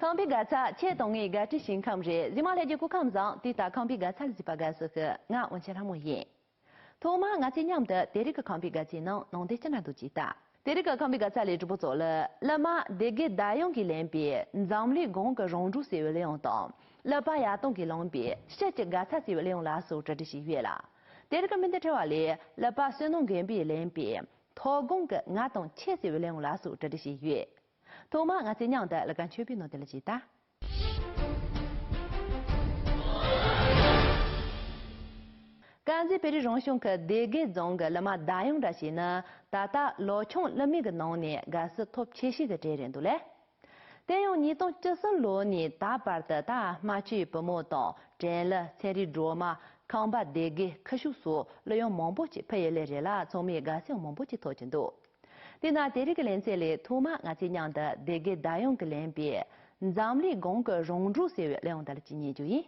康比嘎查切东一个执行康日，日马来就古康上对打康比嘎查日巴嘎时候，俺问起他们也。托马俺今年的第一个康比嘎技能，弄得真难都记得。第一个康比嘎查里就不做了，那么这个大用的两边，咱们的公个融入社会利用到，那把亚东的两边，实际嘎查社会利用来说，这就是越了。第二个问题是话里，那把山东跟边两边，他公个俺东切社会利用来说，这就是越。托马俺今年的那个区别弄得了记得。刚才别的荣兄可这个种个那么大用这些呢，大老穷那么个农年，那是 top 70个这人都嘞。但用你到96年大把的大马去不毛当，真了才的着嘛，康巴这个可修说，利用蒙古去配来人啦，从面个用蒙古去掏钱多。但那这个连在里，土马俺今年的这个大用个连边，咱们的公个融入社会利用的几年就业。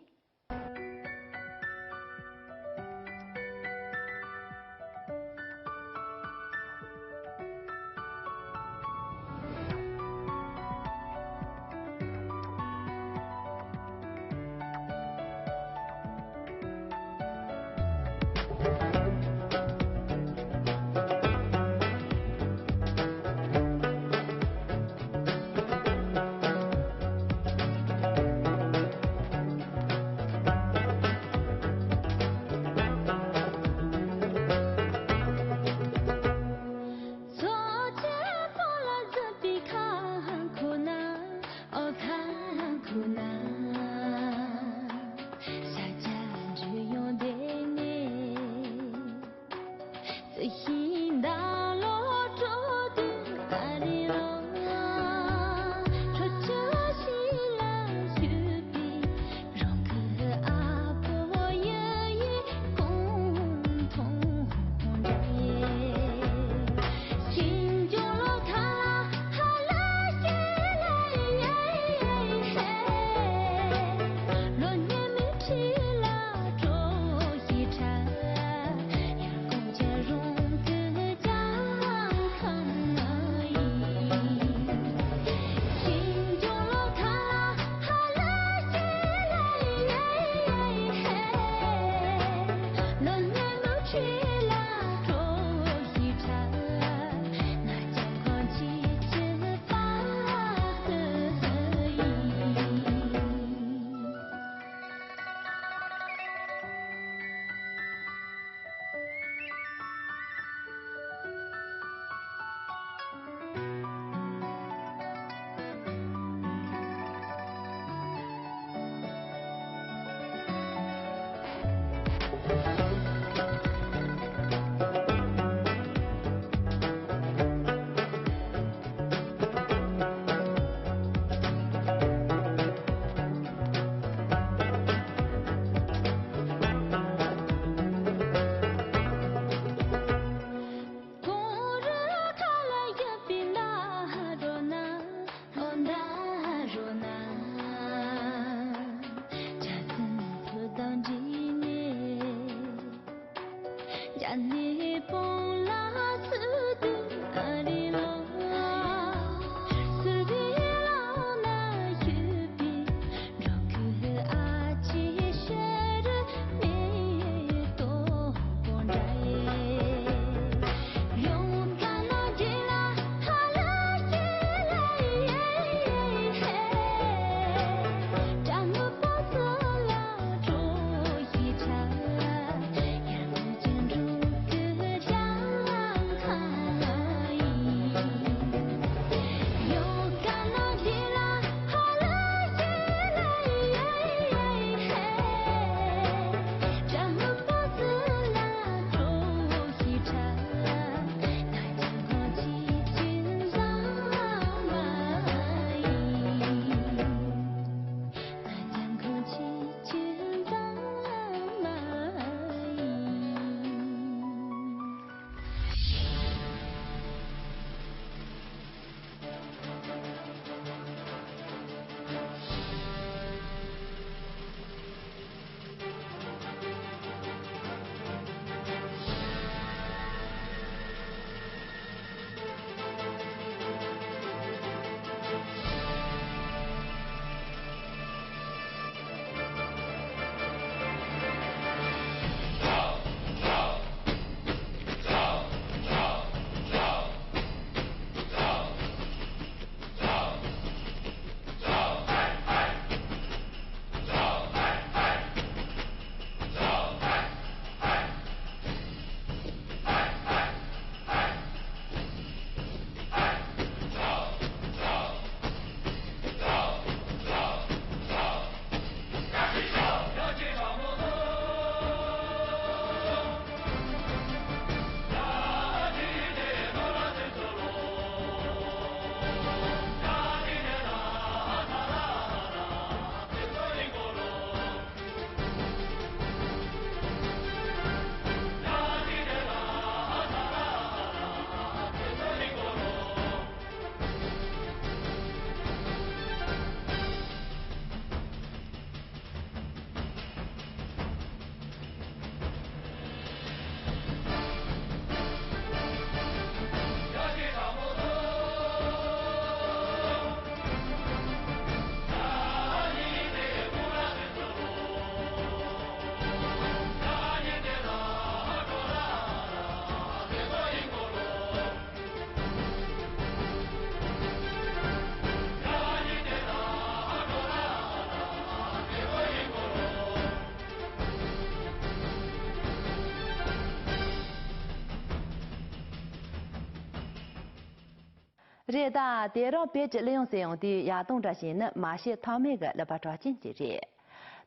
热大电脑编辑利用使用的亚动这些呢，马些他们个来把抓紧节热。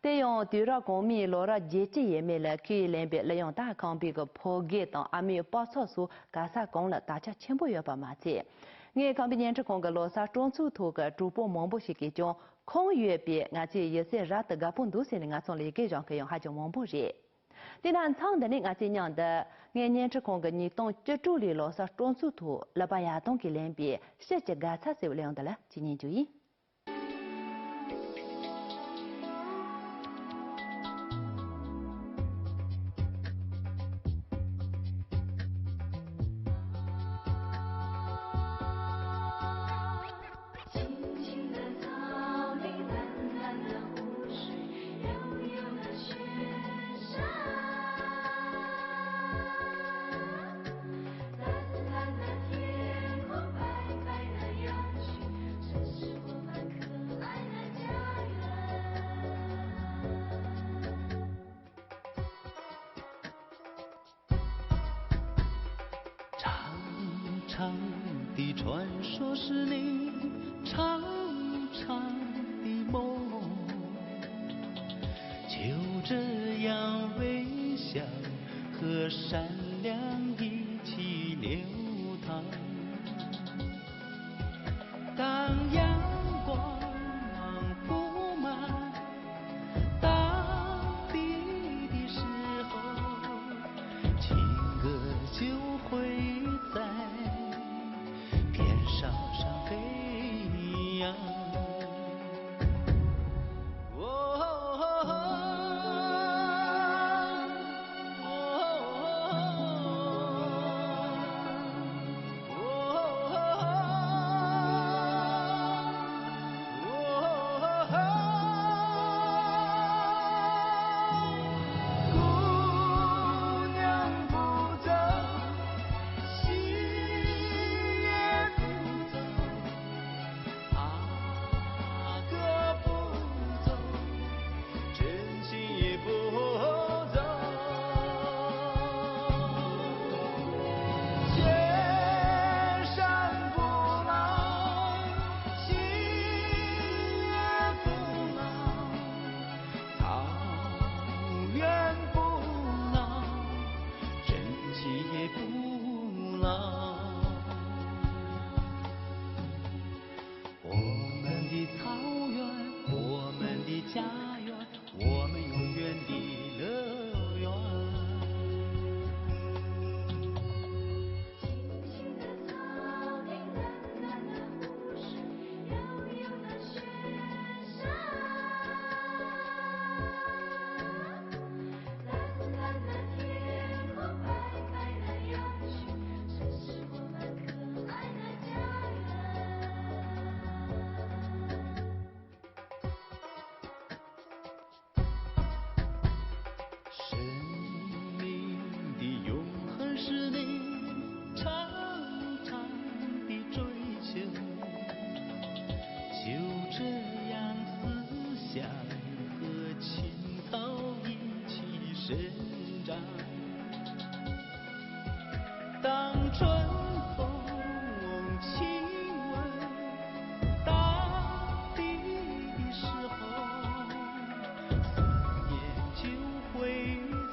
利用对绕公民落了节节也没了，可以连别利用大康别个破解当阿没有报错数，干啥功了，大家全部要把马子。我康比年之空个罗萨装出图个主播蒙不是给种空月别，俺这也是让这个本土些人俺从里给种可用还叫蒙不热。第三场的呢，俺这样的俺年之空个你懂这主力罗萨装出图，了把亚东给连别，实际干啥是不了的了，今年注意。长的传说是你长长的梦，就这样微笑和善良一起流淌。当阳光布满大地的时候，情歌就会在边上飞扬。当春风亲吻大地的时候，思念就会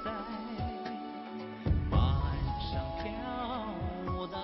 在满上飘荡。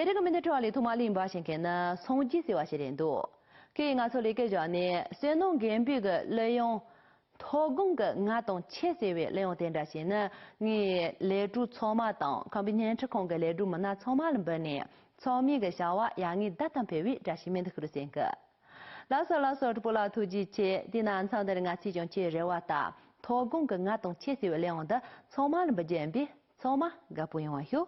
在这个面的这里，托马林巴先看呢，从几岁话些人多，给俺说的个叫呢，山东干部个利用托工个俺当7岁位利用电闸线呢，你来住草马当，看比年吃空个来住么那草马人本呢，草米个小娃让你打当排位，这是面的可先个。老少不老土鸡切，第南昌的俺其中切热瓦达，托工个俺当7岁位利用的草马人不见比，草马个不用修。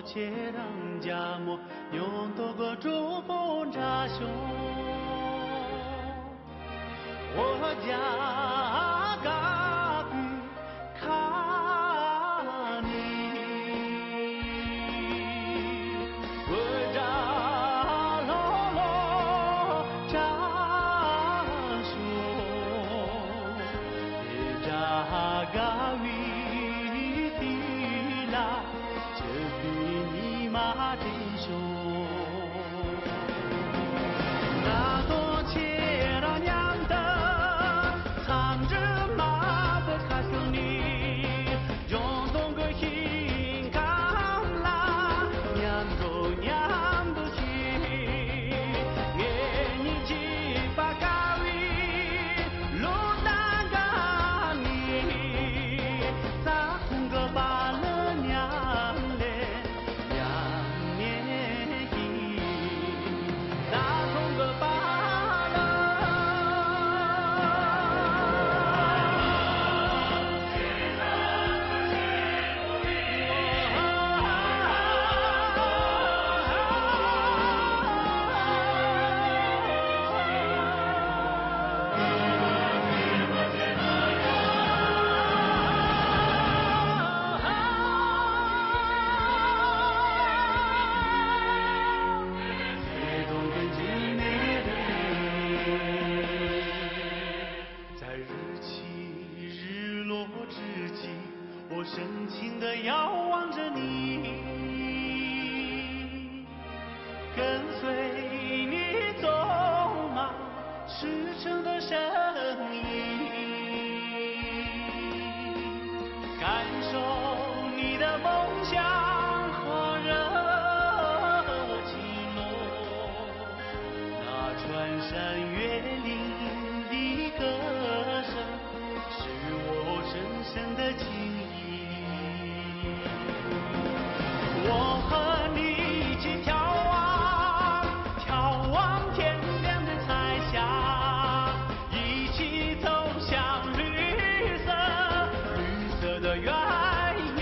切让家么用多个珠峰扎胸，我家嘎比卡尼，我扎罗罗扎胸，也扎嘎维迪拉。马真凶，那多切让娘的藏着马不卡手你，用动个心看啦，娘不心，给你几把咖喱，路南嘎你，咋空个把了娘嘞？我深情地遥望着你，跟随你走马驰骋的身影，感受你的梦想和热情浓，那穿山越岭的歌声是我深深的情谊。我和你一起眺望天边的彩霞，一起走向绿色的原野，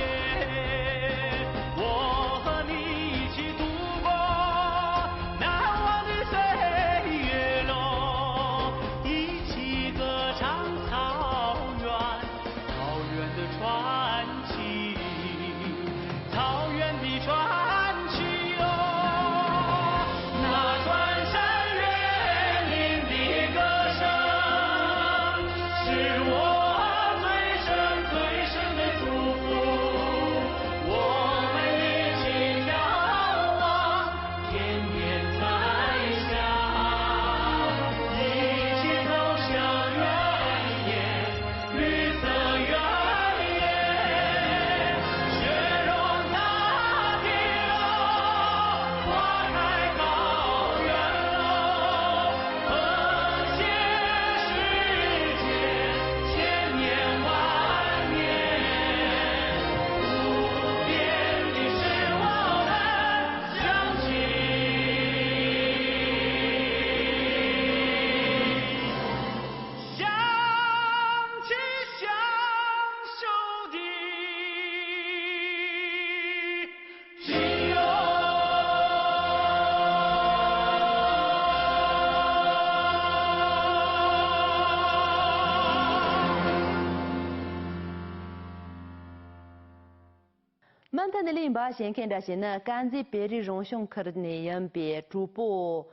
曼特的林巴先看的是呢，干子别的荣兄可的内容别主播，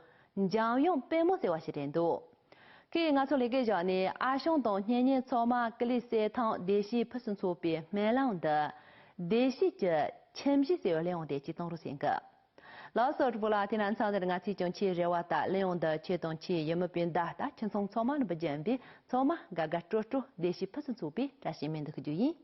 将用白木在瓦西连多。给我做了个叫呢，阿兄当年年草马格里塞汤电视不是错别买浪的，电视这前期是两的集中入性个。老早主播啦，天南厂的俺其中去热瓦达，利用的启动器有没变大？但轻松草马的不准备，草马嘎嘎捉捉电视不是错别，这些面的可注意。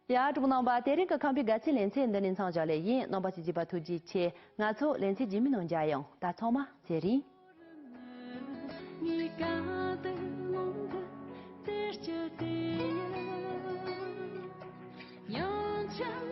呀，这不能把这个康比格起连线的连唱教练员，能把自己把突击切，俺做连线居民农家用，打草吗？这里。You're